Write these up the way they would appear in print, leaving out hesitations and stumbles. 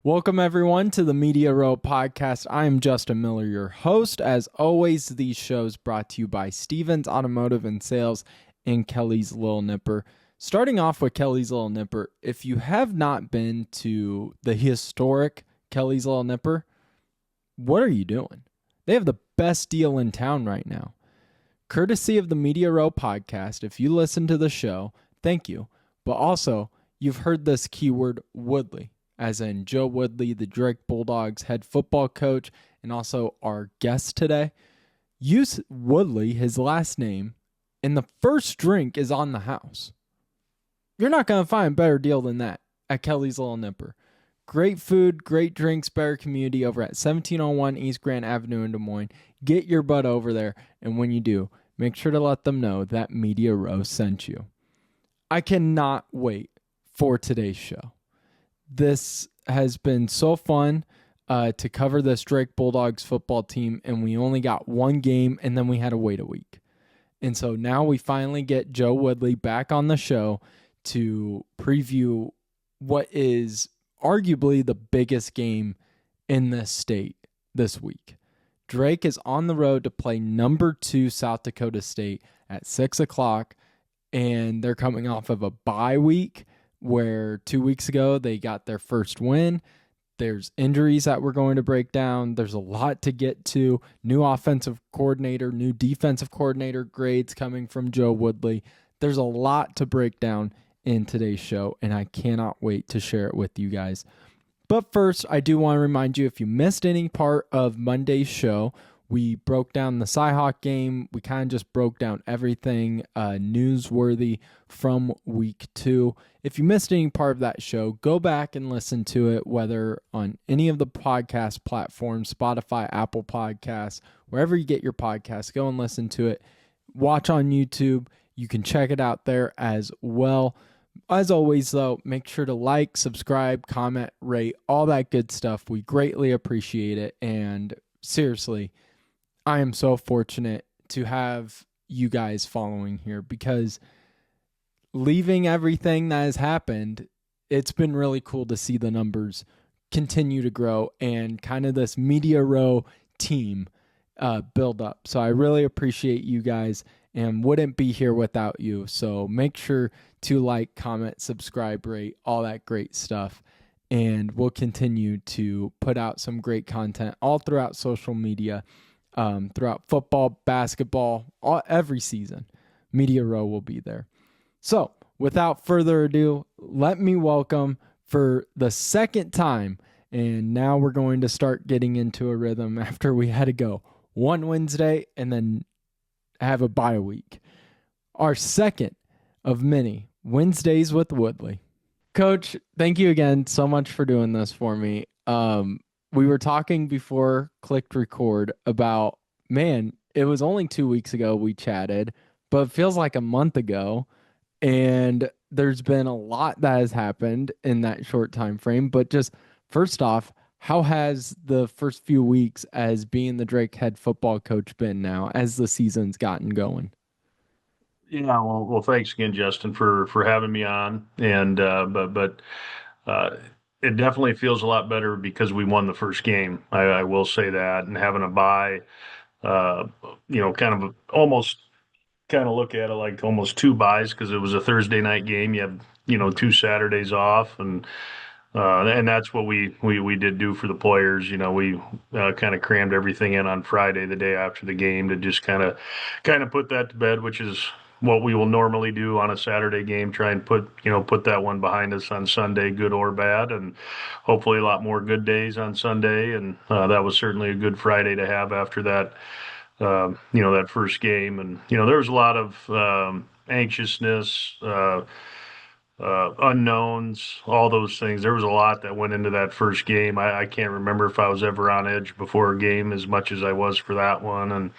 Welcome, everyone, to the Media Row podcast. I am Justin Miller, your host. As always, these shows brought to you by Stevens Automotive and Sales and Kelly's Little Nipper. Starting off with Kelly's Little Nipper, if you have not been to the historic Kelly's Little Nipper, what are you doing? They have the best deal in town right now. Courtesy of the Media Row podcast, if you listen to the show, thank you. But also, you've heard this keyword, Woodley, as in Joe Woodley, the Drake Bulldogs head football coach, and also our guest today. Use Woodley, his last name, and the first drink is on the house. You're not going to find a better deal than that at Kelly's Little Nipper. Great food, great drinks, better community over at 1701 East Grand Avenue in Des Moines. Get your butt over there, and when you do, make sure to let them know that Media Row sent you. I cannot wait for today's show. This has been so fun to cover this Drake Bulldogs football team, and we only got one game, and then we had to wait a week. And so now we finally get Joe Woodley back on the show to preview what is arguably the biggest game in this state this week. Drake is on the road to play number 2 South Dakota State at 6 o'clock, and they're coming off of a bye week where 2 weeks ago they got their first win. There's injuries that we're going to break down. There's a lot to get to. New offensive coordinator, new defensive coordinator grades coming from Joe Woodley. There's a lot to break down in today's show, and I cannot wait to share it with you guys. But first, I do want to remind you, if you missed any part of Monday's show, we broke down the Cyhawk game. We kind of just broke down everything newsworthy from week 2. If you missed any part of that show, go back and listen to it, whether on any of the podcast platforms, Spotify, Apple Podcasts, wherever you get your podcasts, go and listen to it. Watch on YouTube. You can check it out there as well. As always, though, make sure to like, subscribe, comment, rate, all that good stuff. We greatly appreciate it. And seriously, I am so fortunate to have you guys following here, because leaving everything that has happened, it's been really cool to see the numbers continue to grow and kind of this Media Row team build up. So I really appreciate you guys and wouldn't be here without you. So make sure to like, comment, subscribe, rate, all that great stuff. And we'll continue to put out some great content all throughout social media, throughout football, basketball, every season. Media Row will be there. So without further ado, let me welcome for the second time, and now we're going to start getting into a rhythm after we had to go one Wednesday and then have a bye week. Our second of many Wednesdays with Woodley. Coach, thank you again so much for doing this for me. We were talking before clicked record about, man, it was only 2 weeks ago we chatted, but it feels like a month ago. And there's been a lot that has happened in that short time frame. But just first off, how has the first few weeks as being the Drake head football coach been now as the season's gotten going? Yeah, well, thanks again, Justin, for having me on. And it definitely feels a lot better because we won the first game. I will say that, and having a bye, uh, kind of almost kind of look at it like almost two buys because it was a Thursday night game. You have 2 Saturdays off, and that's what we did do for the players. We kind of crammed everything in on Friday, the day after the game, to just kind of put that to bed, which is what we will normally do on a Saturday game. Try and put that one behind us on Sunday, good or bad, and hopefully a lot more good days on Sunday. And that was certainly a good Friday to have after that. That first game, and there was a lot of anxiousness. Unknowns, all those things. There was a lot that went into that first game. I can't remember if I was ever on edge before a game as much as I was for that one. And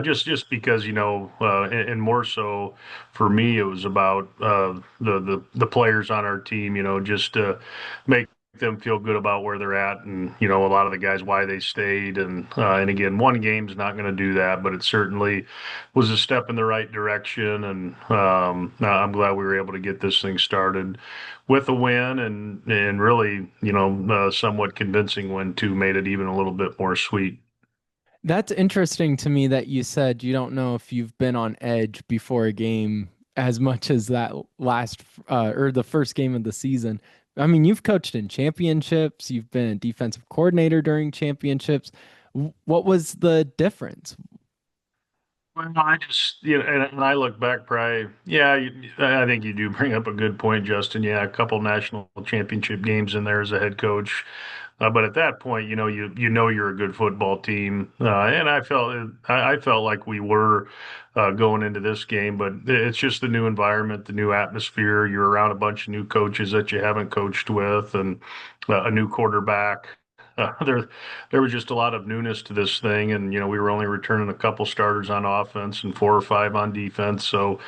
just because, and more so for me, it was about the players on our team, just to make them feel good about where they're at, and a lot of the guys why they stayed, and again, one game's not going to do that, but it certainly was a step in the right direction, and I'm glad we were able to get this thing started with a win, and really, somewhat convincing win too, made it even a little bit more sweet. That's interesting to me that you said you don't know if you've been on edge before a game as much as that last or the first game of the season. I mean, you've coached in championships, you've been a defensive coordinator during championships. What was the difference? Well, I just, and I look back, probably, yeah, I think you do bring up a good point, Justin. Yeah, a couple national championship games in there as a head coach. But at that point, you know you're a good football team, and I felt like we were going into this game. But it's just the new environment, the new atmosphere. You're around a bunch of new coaches that you haven't coached with, and a new quarterback. There was just a lot of newness to this thing, and we were only returning a couple starters on offense and four or five on defense. So,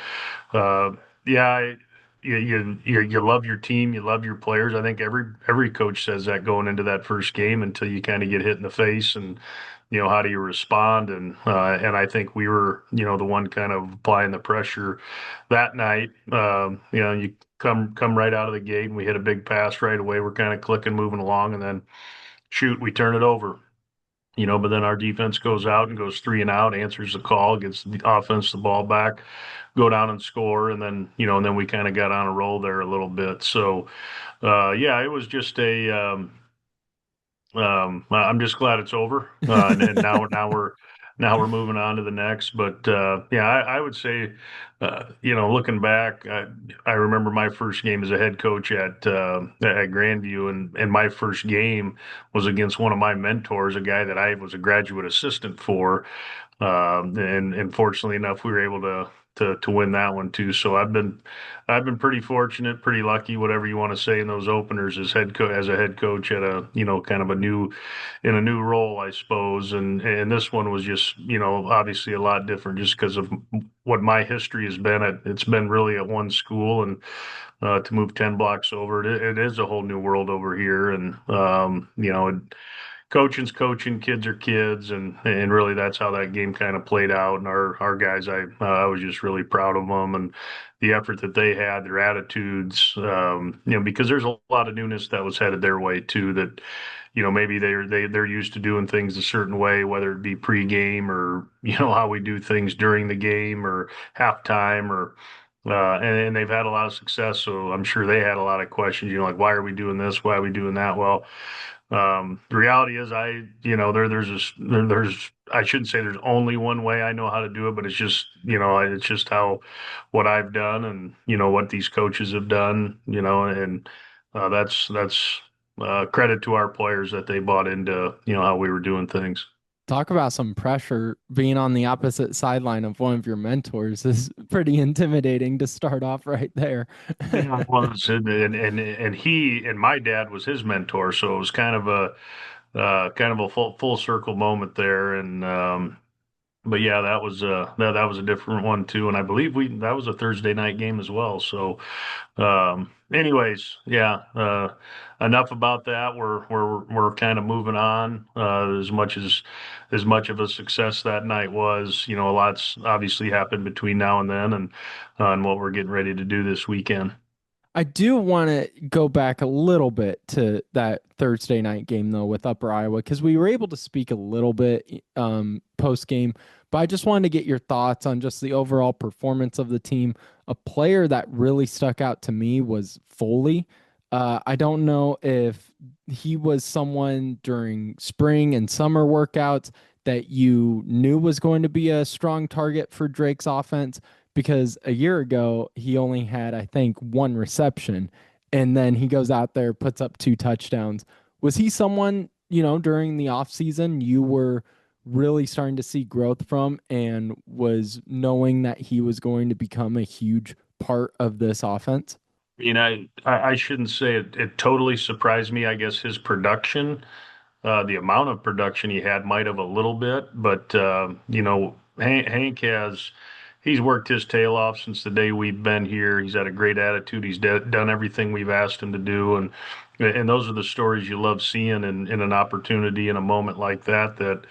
uh, yeah, you love your team, you love your players. I think every coach says that going into that first game until you kind of get hit in the face, and how do you respond? And I think we were the one kind of applying the pressure that night. You come right out of the gate, and we hit a big pass right away. We're kind of clicking, moving along, and then shoot, we turn it over. But then our defense goes out and goes three and out, answers the call, gets the offense the ball back, go down and score, and then we kind of got on a roll there a little bit. So, yeah, it was just I'm just glad it's over, and now we're moving on to the next. But yeah, I would say, looking back, I remember my first game as a head coach at Grandview, and my first game was against one of my mentors, a guy that I was a graduate assistant for, and fortunately enough, we were able to win that one too. So I've been pretty fortunate, pretty lucky, whatever you want to say in those openers as a head coach at a kind of in a new role, I suppose. And this one was just obviously a lot different just because of what my history has been. It's been really at one school, and to move 10 blocks over, it is a whole new world over here, and coaching's coaching, kids are kids, and really that's how that game kind of played out. And our guys, I was just really proud of them and the effort that they had, their attitudes, because there's a lot of newness that was headed their way too. That maybe they're used to doing things a certain way, whether it be pregame or how we do things during the game or halftime or. And they've had a lot of success, so I'm sure they had a lot of questions. Like why are we doing this? Why are we doing that? Well, the reality is, there's I shouldn't say there's only one way I know how to do it, but it's just how what I've done and what these coaches have done, and that's credit to our players that they bought into how we were doing things. Talk about some pressure. Being on the opposite sideline of one of your mentors is pretty intimidating to start off right there. Yeah, it was, and he and my dad was his mentor, so it was kind of a full circle moment there, and but yeah, that was a different one too, and I believe we that was a Thursday night game as well. So, anyways, yeah, enough about that. We're kind of moving on. As much of a success that night was, a lot's obviously happened between now and then, and what we're getting ready to do this weekend. I do want to go back a little bit to that Thursday night game though with Upper Iowa because we were able to speak a little bit post game, but I just wanted to get your thoughts on just the overall performance of the team. A player that really stuck out to me was Foley. I don't know if he was someone during spring and summer workouts that you knew was going to be a strong target for Drake's offense because a year ago he only had I think one reception and then he goes out there puts up two touchdowns. Was he someone, during the offseason you were really starting to see growth from and was knowing that he was going to become a huge part of this offense? I shouldn't say it totally surprised me. I guess his production, the amount of production he had might have a little bit, but Hank he's worked his tail off since the day we've been here. He's had a great attitude. He's done everything we've asked him to do, and And those are the stories you love seeing in an opportunity in a moment like that,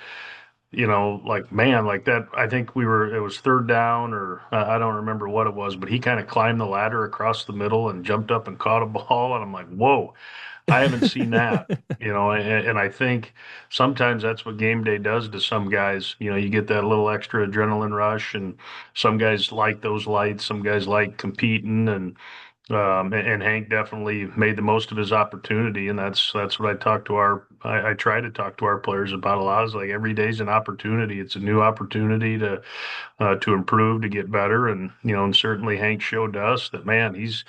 like man, like that. I think it was third down, or I don't remember what it was, but he kind of climbed the ladder across the middle and jumped up and caught a ball. And I'm like, whoa, I haven't seen that. And I think sometimes that's what game day does to some guys. You get that little extra adrenaline rush, and some guys like those lights, some guys like competing, and Hank definitely made the most of his opportunity, and that's what I try to talk to our players about a lot. Is like every day's an opportunity. It's a new opportunity to improve, to get better, and certainly Hank showed to us that man, he's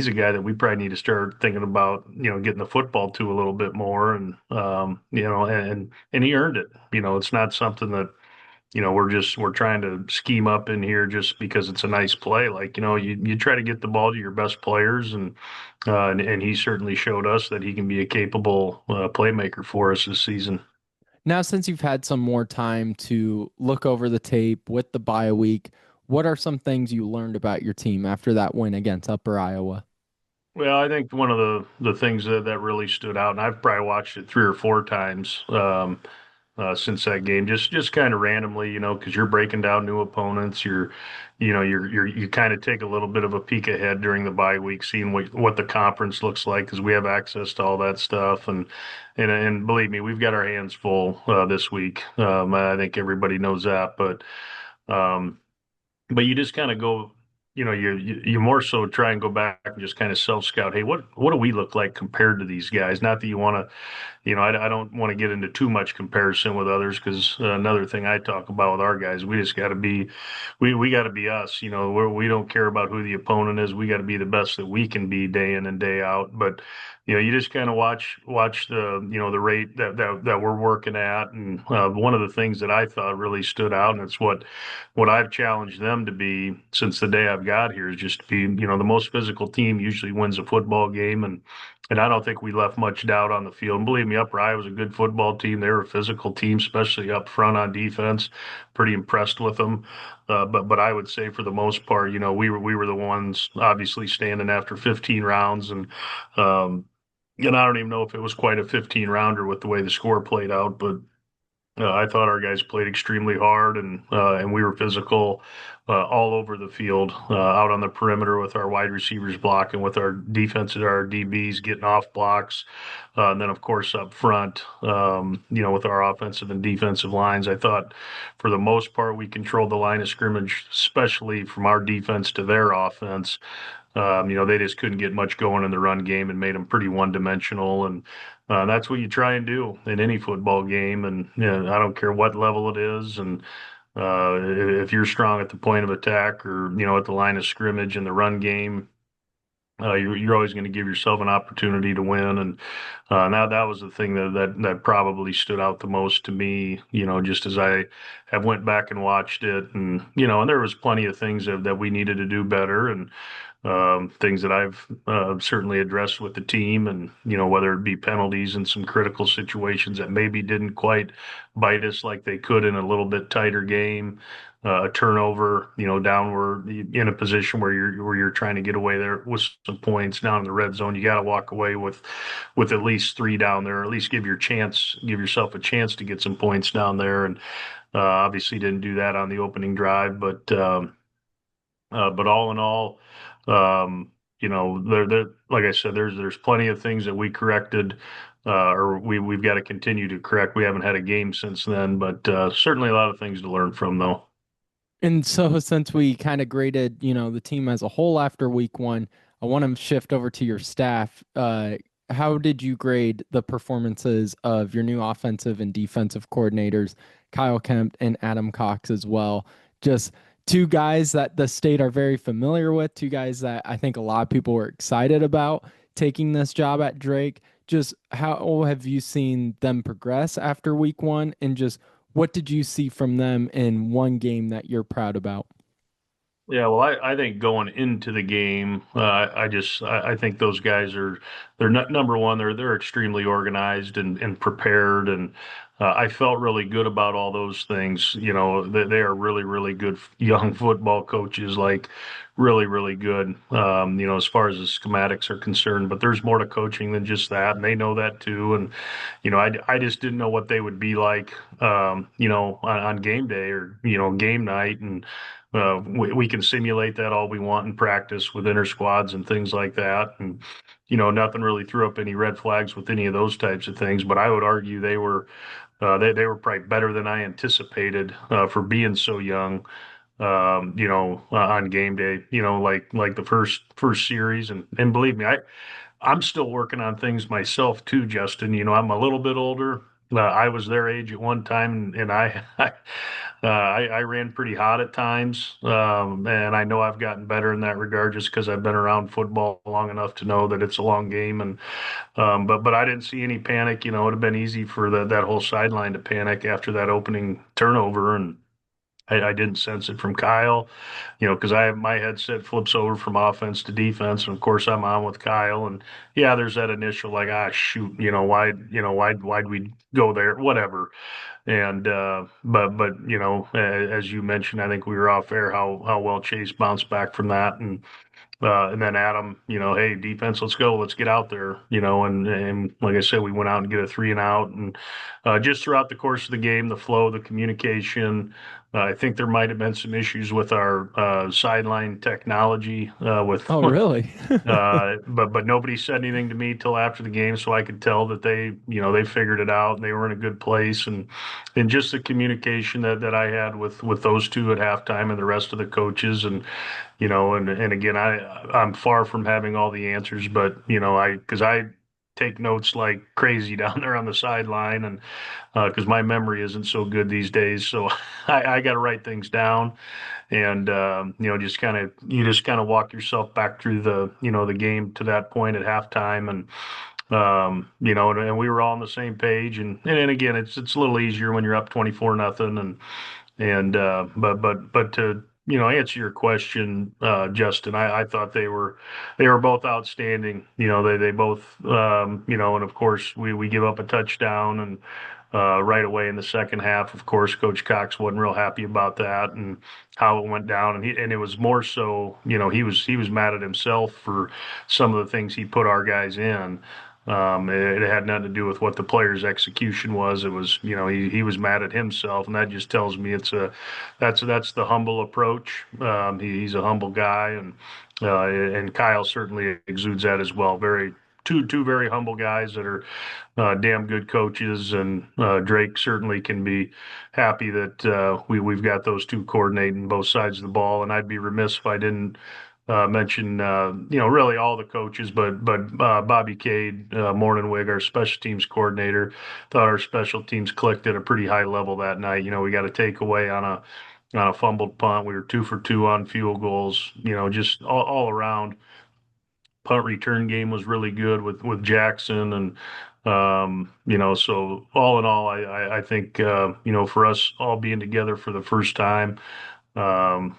a guy that we probably need to start thinking about, getting the football to a little bit more, and he earned it. It's not something that we're trying to scheme up in here just because it's a nice play. Like, you try to get the ball to your best players, and he certainly showed us that he can be a capable playmaker for us this season. Now, since you've had some more time to look over the tape with the bye week, what are some things you learned about your team after that win against Upper Iowa? Well, I think one of the things that really stood out, and I've probably watched it 3 or 4 times, since that game, just kind of randomly, because you're breaking down new opponents. You kind of take a little bit of a peek ahead during the bye week, seeing what the conference looks like, because we have access to all that stuff. And believe me, we've got our hands full this week. I think everybody knows that, um, but you just kind of go. You more so try and go back and just kind of self scout. Hey, what do we look like compared to these guys? Not that you want to I don't want to get into too much comparison with others, because another thing I talk about with our guys, we just got to be, we got to be us. We don't care about who the opponent is. We got to be the best that we can be day in and day out. But you just kind of watch the rate that we're working at, and one of the things that I thought really stood out, and it's what I've challenged them to be since the day I've got here, is just to be, the most physical team usually wins a football game, and I don't think we left much doubt on the field. And believe me, Upper Iowa was a good football team. They were a physical team, especially up front on defense. Pretty impressed with them. But I would say for the most part, we were the ones obviously standing after 15 rounds, um, and I don't even know if it was quite a 15 rounder with the way the score played out, but I thought our guys played extremely hard, and we were physical all over the field, out on the perimeter with our wide receivers blocking, with our defenses, our DBs getting off blocks, and then of course up front, with our offensive and defensive lines. I thought for the most part we controlled the line of scrimmage, especially from our defense to their offense. They just couldn't get much going in the run game and made them pretty one-dimensional. And that's what you try and do in any football game. And I don't care what level it is. And if you're strong at the point of attack, or at the line of scrimmage in the run game, you're always going to give yourself an opportunity to win. And now that was the thing that probably stood out the most to me. Just as I have went back and watched it, and there was plenty of things that we needed to do better, and things that I've certainly addressed with the team, and whether it be penalties in some critical situations that maybe didn't quite bite us like they could in a little bit tighter game, a turnover, downward in a position where you're trying to get away there with some points down in the red zone. You got to walk away with at least 3 down there, or at least give yourself a chance to get some points down there, and obviously didn't do that on the opening drive, but all in all, there, like I said, there's plenty of things that we corrected, or we've got to continue to correct. We haven't had a game since then, but certainly a lot of things to learn from, though. And so, since we kind of graded, the team as a whole after week one, I want to shift over to your staff. How did you grade the performances of your new offensive and defensive coordinators, Kyle Kemp and Adam Cox as well? Just two guys that the state are very familiar with, two guys that I think a lot of people were excited about taking this job at Drake. Just how have you seen them progress after week one, and just what did you see from them in one game that you're proud about? Yeah, well, I think going into the game, I think those guys they're not number one. They're extremely organized and prepared, and I felt really good about all those things. You know, they are really good young football coaches, like really good. You know, as far as the schematics are concerned, but there's more to coaching than just that, and they know that too. And you know, I just didn't know what they would be like, you know, on game day or game night and. We can simulate that all we want in practice with inter squads and things like that. And, you know, nothing really threw up any red flags with any of those types of things. But I would argue they were probably better than I anticipated for being so young. You know, on game day, you know, like the first series, and believe me, I'm still working on things myself too, Justin. You know, I'm a little bit older. I was their age at one time, and I ran pretty hot at times, and I know I've gotten better in that regard just because I've been around football long enough to know that it's a long game. And but I didn't see any panic. You know, it'd have been easy for that whole sideline to panic after that opening turnover, and I didn't sense it from Kyle, you know, because I have my headset flips over from offense to defense, and of course I'm on with Kyle, and yeah, there's that initial like, shoot, why'd we go there, whatever, and but you know, as you mentioned, I think we were off air how well Chase bounced back from that, and then Adam, you know, hey, defense, let's go, let's get out there, you know, and like I said, we went out and get a 3 and out, and just throughout the course of the game, the flow, the communication. I think there might have been some issues with our sideline technology Oh, really? but nobody said anything to me till after the game, so I could tell that they figured it out and they were in a good place, and just the communication that I had with those two at halftime and the rest of the coaches, and and again, I'm far from having all the answers, but because I take notes like crazy down there on the sideline, and because my memory isn't so good these days, so I got to write things down, and you just kind of walk yourself back through the game to that point at halftime, and and we were all on the same page, and again, it's a little easier when you're up 24-0, but to answer your question, Justin, I thought they were both outstanding. You know, they both and of course we give up a touchdown, and right away in the second half, of course, Coach Cox wasn't real happy about that and how it went down, and it was more so, he was mad at himself for some of the things he put our guys in. It had nothing to do with what the player's execution was. It was, he was mad at himself, and that just tells me that's the humble approach. He's a humble guy, and Kyle certainly exudes that as well. Two very humble guys that are damn good coaches, and Drake certainly can be happy that we've got those two coordinating both sides of the ball. And I'd be remiss if I didn't mention really all the coaches, but Bobby Cade, Morningwig, our special teams coordinator, thought our special teams clicked at a pretty high level that night. You know, we got a takeaway on a fumbled punt. We were 2 for 2 on field goals. You know, just all around punt return game was really good with Jackson, and so all in all, I think for us all being together for the first time, um,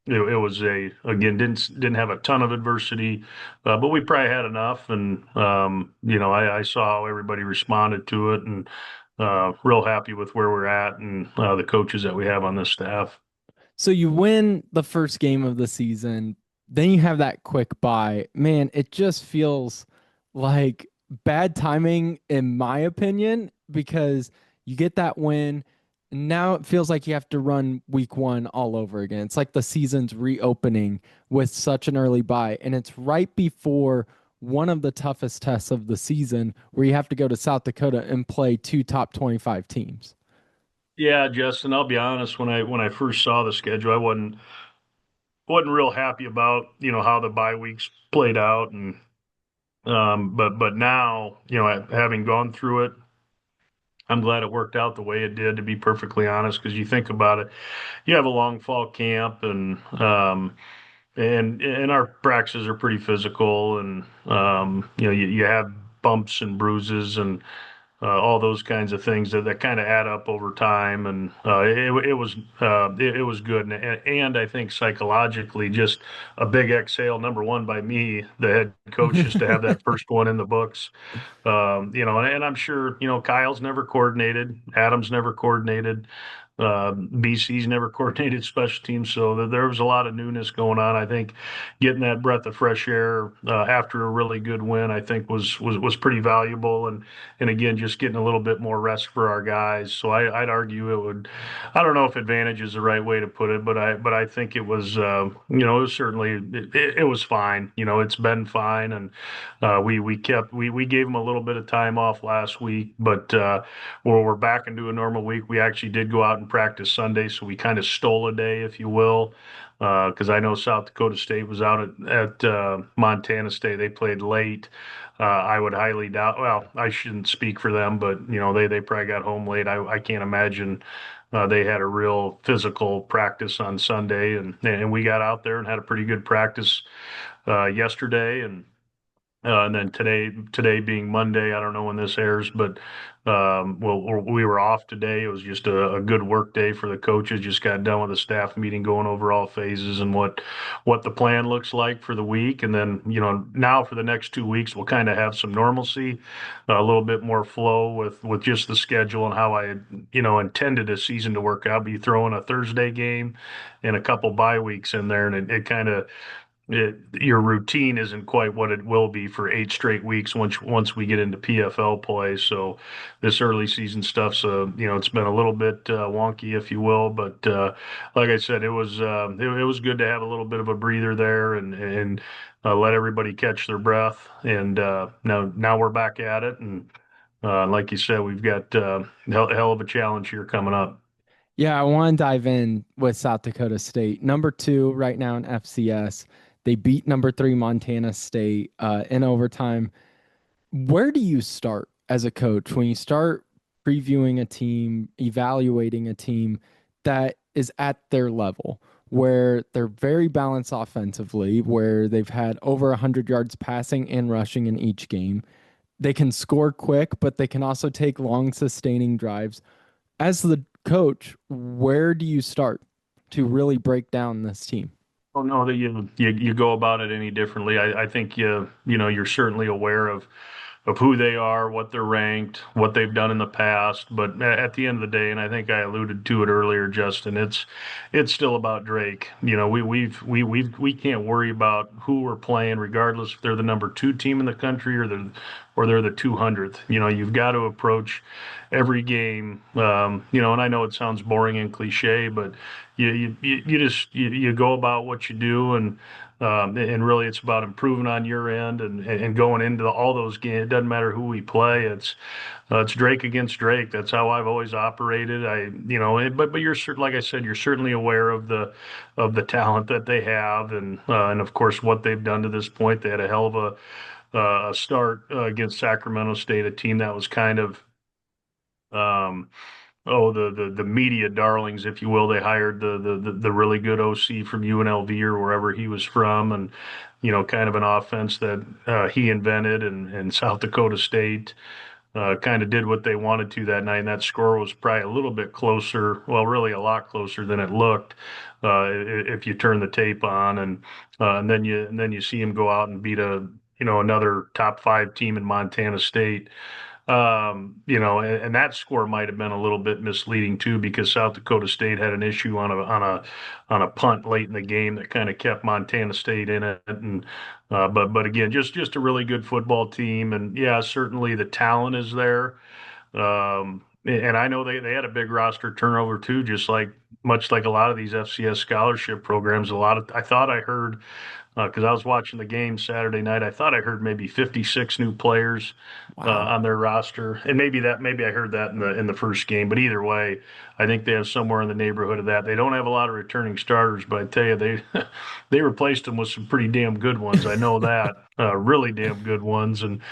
it was again, didn't have a ton of adversity, but we probably had enough, and I saw how everybody responded to it, and real happy with where we're at, and the coaches that we have on this staff. So you win the first game of the season, then you have that quick bye. Man, it just feels like bad timing, in my opinion, because you get that win. And now it feels like you have to run week one all over again. It's like the season's reopening with such an early bye. And it's right before one of the toughest tests of the season where you have to go to South Dakota and play two top 25 teams. Yeah, Justin, I'll be honest, when I first saw the schedule, I wasn't real happy about how the bye weeks played out, and but now having gone through it, I'm glad it worked out the way it did, to be perfectly honest, because you think about it, you have a long fall camp, and our practices are pretty physical, and you have bumps and bruises, and all those kinds of things that kind of add up over time. And it was good. And I think psychologically, just a big exhale, number one by me, the head coach, just to have that first one in the books. And I'm sure, Kyle's never coordinated, Adam's never coordinated, BC's never coordinated special teams, so there was a lot of newness going on. I think getting that breath of fresh air after a really good win, I think was pretty valuable, and again, just getting a little bit more rest for our guys. So I'd argue it would. I don't know if advantage is the right way to put it, but I think it was, it was certainly it was fine. It's been fine, and we gave them a little bit of time off last week, but we're back into a normal week. We actually did go out and practice Sunday, so we kind of stole a day, if you will, because I know South Dakota State was out at Montana State. They played late. I would highly doubt. Well, I shouldn't speak for them, but they probably got home late. I can't imagine. They had a real physical practice on Sunday, and we got out there and had a pretty good practice yesterday, and then today being Monday, I don't know when this airs, but we were off today. It was just a good work day for the coaches. Just got done with a staff meeting, going over all phases and what the plan looks like for the week. And then now for the next 2 weeks, we'll kind of have some normalcy, a little bit more flow with just the schedule and how I intended a season to work out. Be throwing a Thursday game and a couple bye weeks in there, and it kind of your routine isn't quite what it will be for 8 straight weeks once we get into PFL play. So this early season stuff's it's been a little bit wonky, if you will. But like I said, it was good to have a little bit of a breather there and let everybody catch their breath. And now we're back at it. And like you said, we've got hell of a challenge here coming up. Yeah, I want to dive in with South Dakota State. Number 2 right now in FCS. They beat number 3 Montana State in overtime. Where do you start as a coach when you start previewing a team, evaluating a team that is at their level, where they're very balanced offensively, where they've had over 100 yards passing and rushing in each game? They can score quick, but they can also take long, sustaining drives. As the coach, where do you start to really break down this team? Well, no, that you go about it any differently. I think you're certainly aware of who they are, what they're ranked, what they've done in the past. But at the end of the day, and I think I alluded to it earlier, Justin, it's still about Drake. We can't worry about who we're playing, regardless if they're the number 2 team in the country or they're the 200th. You've got to approach every game. And I know it sounds boring and cliche, but you go about what you do, and really it's about improving on your end and going into all those games. It doesn't matter who we play. It's Drake against Drake. That's how I've always operated. But like I said, you're certainly aware of the talent that they have, and of course what they've done to this point. They had a hell of a start against Sacramento State, a team that was kind of um, the media darlings, if you will. They hired the really good OC from UNLV or wherever he was from, and kind of an offense that he invented, and South Dakota State kind of did what they wanted to that night. And that score was probably a little bit closer, well, really a lot closer than it looked if you turn the tape on, and then you see him go out and beat another top 5 team in Montana State. And that score might have been a little bit misleading too, because South Dakota State had an issue on a punt late in the game that kind of kept Montana State in it. And but again, just a really good football team, and yeah, certainly the talent is there. And I know they had a big roster turnover too, just like much like a lot of these FCS scholarship programs. I thought I heard, because I was watching the game Saturday night. I thought I heard maybe 56 new players Wow. on their roster, and maybe I heard that in the first game. But either way, I think they have somewhere in the neighborhood of that. They don't have a lot of returning starters, but I tell you, they they replaced them with some pretty damn good ones. I know that, really damn good ones. And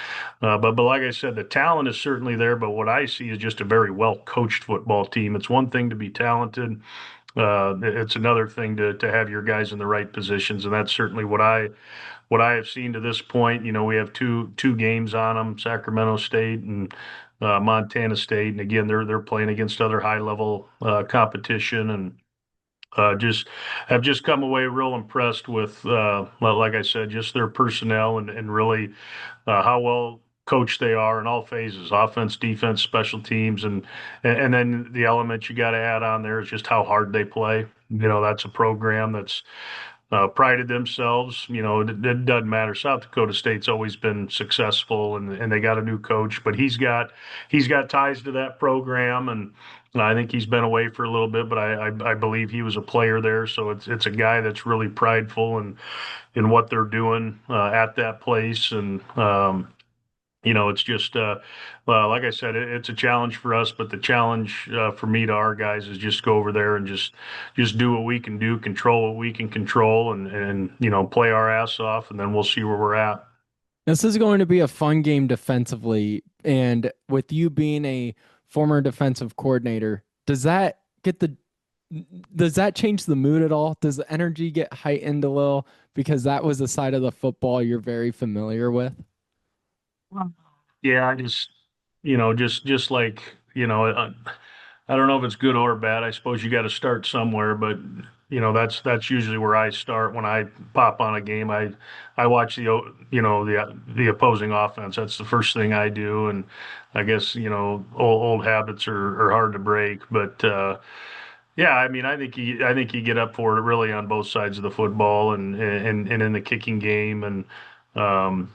but like I said, the talent is certainly there. But what I see is just a very well coached football team. It's one thing to be talented. It's another thing to have your guys in the right positions, and that's certainly what I have seen to this point. We have two games on them, Sacramento State and Montana State, and again they're playing against other high level competition, and just have just come away real impressed with, like I said, just their personnel and really how well coached they are in all phases: offense, defense, special teams, and then the element you got to add on there is just how hard they play. That's a program that's prided themselves. It doesn't matter. South Dakota State's always been successful, and they got a new coach, but he's got ties to that program, and I think he's been away for a little bit, but I believe he was a player there, so it's a guy that's really prideful in what they're doing at that place, and it's just, well, like I said, it's a challenge for us, but the challenge for me to our guys is just go over there and just do what we can do, control what we can control, and play our ass off, and then we'll see where we're at. This is going to be a fun game defensively. And with you being a former defensive coordinator, does that change the mood at all? Does the energy get heightened a little because that was the side of the football you're very familiar with? Yeah, I just like, I don't know if it's good or bad. I suppose you got to start somewhere, but that's usually where I start when I pop on a game. I watch the opposing offense. That's the first thing I do, and I guess old habits are hard to break. But yeah, I mean, I think you get up for it really on both sides of the football and in the kicking game and. Um,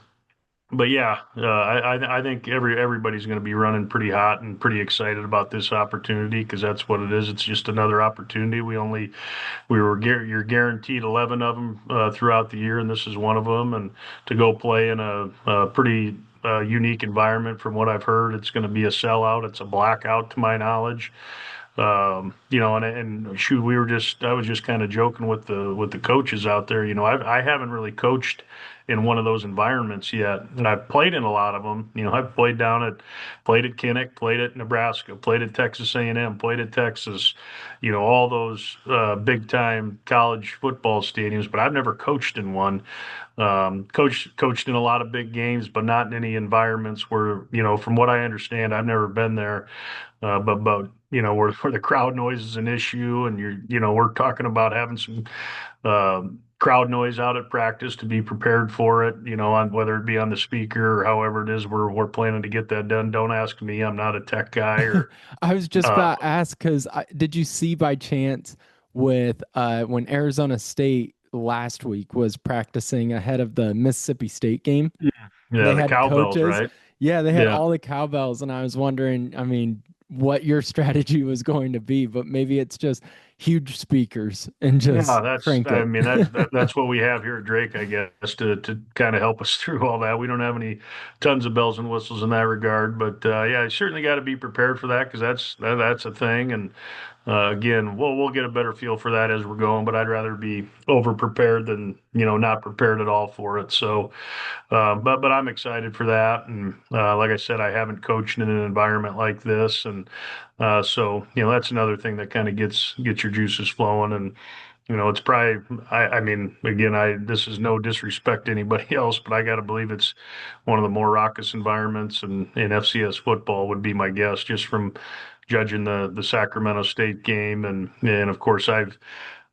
but yeah, I think everybody's going to be running pretty hot and pretty excited about this opportunity because that's what it is. It's just another opportunity. You're guaranteed 11 of them throughout the year, and this is one of them. And to go play in a pretty unique environment, from what I've heard, it's going to be a sellout. It's a blackout, to my knowledge. And shoot, I was just kind of joking with the coaches out there. I haven't really coached in one of those environments yet, and I've played in a lot of them. I've played at Kinnick, played at Nebraska, played at Texas A&M, played at Texas. All those big time college football stadiums, but I've never coached in one. Coached in a lot of big games, but not in any environments where, from what I understand, I've never been there. But where the crowd noise is an issue, and we're talking about having some crowd noise out at practice to be prepared for it. On whether it be on the speaker or however it is, we're planning to get that done. Don't ask me; I'm not a tech guy. Or I was just uh, about to ask because did you see by chance with when Arizona State last week was practicing ahead of the Mississippi State game? yeah, They the had cowbells, coaches. right? Yeah, they had Yeah. all the cowbells, and I was wondering, I mean, what your strategy was going to be, but maybe it's just huge speakers and Yeah, just crank I it. mean that's what we have here at Drake, I guess, to kind of help us through all that. We don't have any tons of bells and whistles in that regard, but yeah, you certainly got to be prepared for that because that's a thing. And again, we'll get a better feel for that as we're going, but I'd rather be over prepared than not prepared at all for it. So, but I'm excited for that, and like I said, I haven't coached in an environment like this, and so that's another thing that kind of gets your juices flowing. And it's probably, I mean, again, this is no disrespect to anybody else, but I got to believe it's one of the more raucous environments in FCS football would be my guess, just from judging the Sacramento State game, and of course I've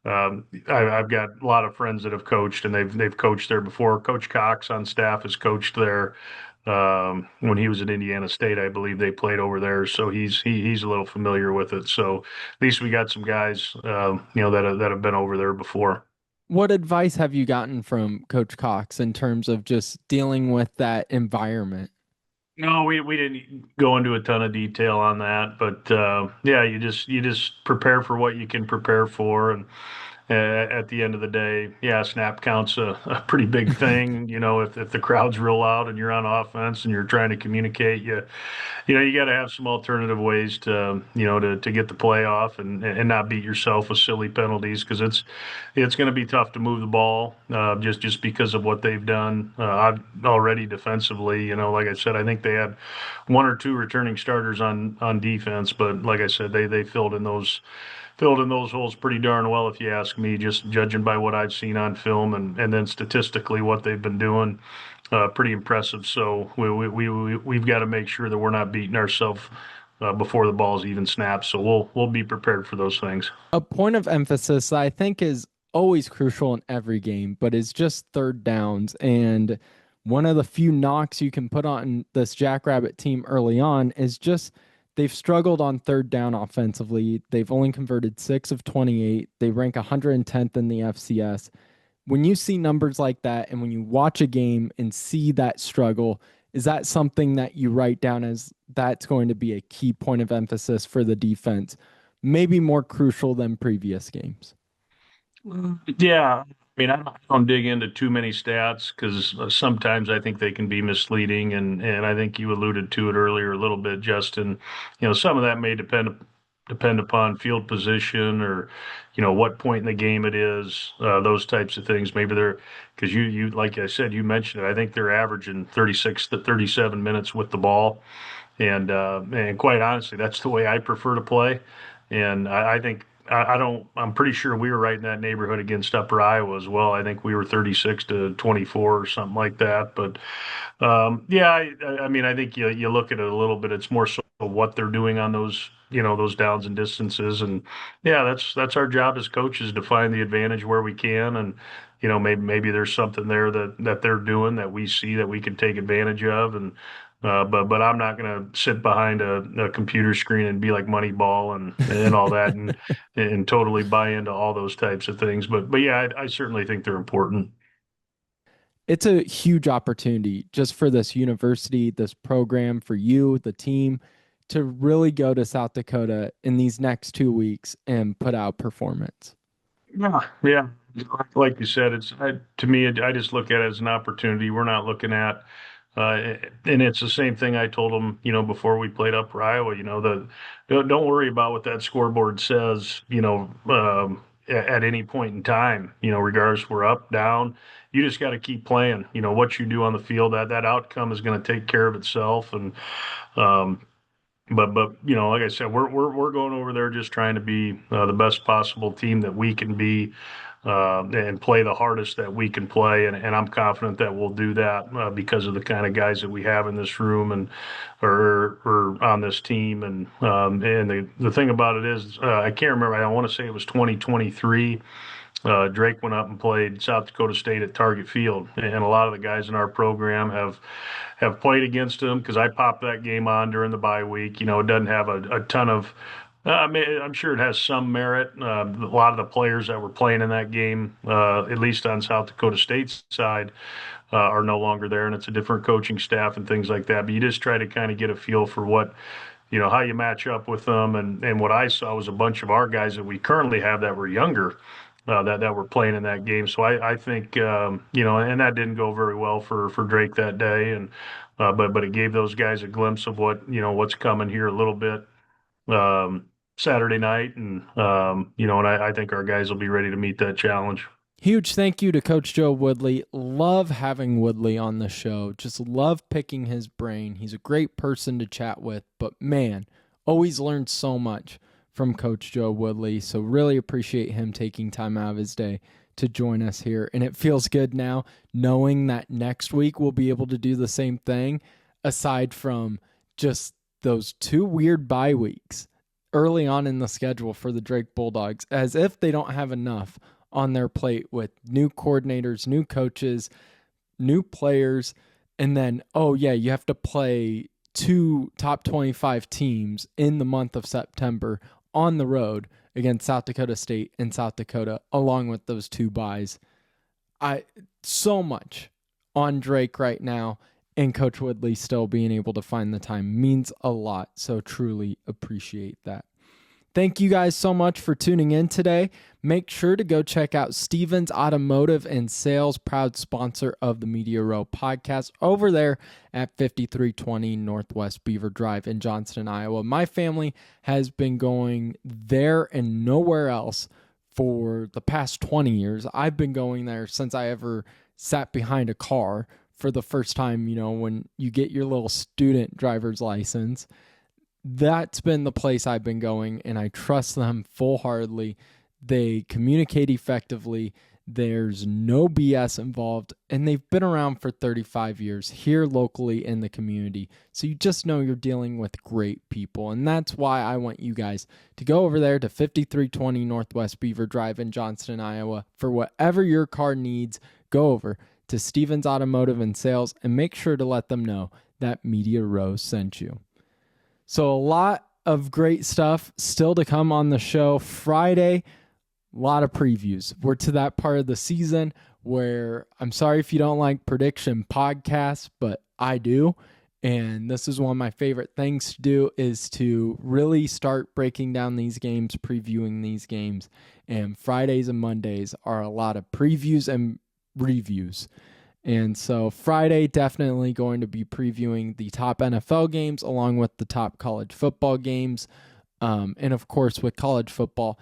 got a lot of friends that have coached, and they've coached there before. Coach Cox on staff has coached there. When he was at Indiana State, I believe they played over there, so he's a little familiar with it. So at least we got some guys, that have been over there before. What advice have you gotten from Coach Cox in terms of just dealing with that environment? No, we didn't go into a ton of detail on that, but yeah, you just prepare for what you can prepare for, and at the end of the day, yeah, snap count's a pretty big thing. If the crowd's real loud and you're on offense and you're trying to communicate, you got to have some alternative ways to get the play off and not beat yourself with silly penalties because it's going to be tough to move the ball just because of what they've done already defensively. Like I said, I think they had one or two returning starters on defense, but like I said, they filled in those holes pretty darn well, if you ask me, just judging by what I've seen on film and then statistically what they've been doing. pretty impressive. So we've got to make sure that we're not beating ourselves before the ball's even snapped. So we'll be prepared for those things. A point of emphasis that I think is always crucial in every game, but is just third downs. And one of the few knocks you can put on this Jackrabbit team early on is just they've struggled on third down offensively. They've only converted 6 of 28. They rank 110th in the FCS. When you see numbers like that and when you watch a game and see that struggle, is that something that you write down as that's going to be a key point of emphasis for the defense, maybe more crucial than previous games? Yeah. I mean, I don't dig into too many stats because sometimes I think they can be misleading, and I think you alluded to it earlier a little bit, Justin. Some of that may depend upon field position or what point in the game it is, those types of things. Maybe they're because you like I said, you mentioned it. I think they're averaging 36 to 37 minutes with the ball, and quite honestly, that's the way I prefer to play. And I think I don't. I'm pretty sure we were right in that neighborhood against Upper Iowa as well. I think we were 36 to 24 or something like that. But yeah, I mean, I think you look at it a little bit. It's more so what they're doing on those those downs and distances, and yeah, that's our job as coaches to find the advantage where we can, and maybe there's something there that they're doing that we see that we can take advantage of, and but I'm not going to sit behind a computer screen and be like Moneyball and all that and totally buy into all those types of things. But yeah, I certainly think they're important. It's a huge opportunity just for this university, this program, for you, the team, to really go to South Dakota in these next 2 weeks and put out performance. Yeah, yeah. Like you said, to me, I just look at it as an opportunity. We're not looking at, and it's the same thing I told them, before we played Upper Iowa. Don't worry about what that scoreboard says, at any point in time. Regardless, we're up, down. You just got to keep playing. What you do on the field, that outcome is going to take care of itself. And um, but like I said, we're going over there just trying to be the best possible team that we can be, and play the hardest that we can play, and I'm confident that we'll do that because of the kind of guys that we have in this room and or on this team, and the thing about it is I can't remember. I want to say it was 2023. Drake went up and played South Dakota State at Target Field, and a lot of the guys in our program have played against him because I popped that game on during the bye week. It doesn't have a ton of. I'm sure it has some merit. A lot of the players that were playing in that game, at least on South Dakota State's side, are no longer there, and it's a different coaching staff and things like that. But you just try to kind of get a feel for what how you match up with them. And what I saw was a bunch of our guys that we currently have that were younger, that were playing in that game. So I think, and that didn't go very well for Drake that day. And but it gave those guys a glimpse of what's coming here a little bit Saturday night. And I think our guys will be ready to meet that challenge. Huge thank you to Coach Joe Woodley. Love having Woodley on the show. Just love picking his brain. He's a great person to chat with, but man, always learned so much from Coach Joe Woodley. So really appreciate him taking time out of his day to join us here. And it feels good now knowing that next week we'll be able to do the same thing, aside from just those 2 weird bye weeks early on in the schedule for the Drake Bulldogs, as if they don't have enough on their plate with new coordinators, new coaches, new players, and then, oh yeah, you have to play 2 top 25 teams in the month of September on the road against South Dakota State and South Dakota, along with those 2 byes. So much on Drake right now, and Coach Woodley still being able to find the time means a lot, so truly appreciate that. Thank you guys so much for tuning in today. Make sure to go check out Stevens Automotive and Sales, proud sponsor of the Media Row podcast, over there at 5320 Northwest Beaver Drive in Johnston, Iowa. My family has been going there and nowhere else for the past 20 years. I've been going there since I ever sat behind a car for the first time, when you get your little student driver's license. That's been the place I've been going, and I trust them full-heartedly. They communicate effectively. There's no BS involved, and they've been around for 35 years here locally in the community. So you just know you're dealing with great people, and that's why I want you guys to go over there to 5320 Northwest Beaver Drive in Johnston, Iowa. For whatever your car needs, go over to Stevens Automotive and Sales and make sure to let them know that Media Row sent you. So a lot of great stuff still to come on the show. Friday, a lot of previews. We're to that part of the season where I'm sorry if you don't like prediction podcasts, but I do. And this is one of my favorite things to do, is to really start breaking down these games, previewing these games. And Fridays and Mondays are a lot of previews and reviews. And so Friday, definitely going to be previewing the top NFL games along with the top college football games. And of course, with college football,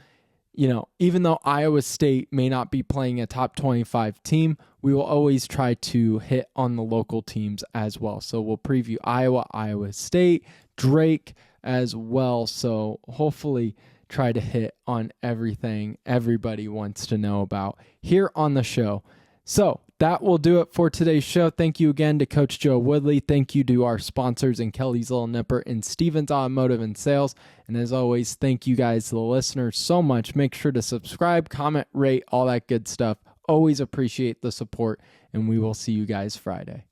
even though Iowa State may not be playing a top 25 team, we will always try to hit on the local teams as well. So we'll preview Iowa, Iowa State, Drake as well. So hopefully try to hit on everything everybody wants to know about here on the show. So that will do it for today's show. Thank you again to Coach Joe Woodley. Thank you to our sponsors in Kelly's Little Nipper and Stevens Automotive and Sales. And as always, thank you guys, the listeners, so much. Make sure to subscribe, comment, rate, all that good stuff. Always appreciate the support, and we will see you guys Friday.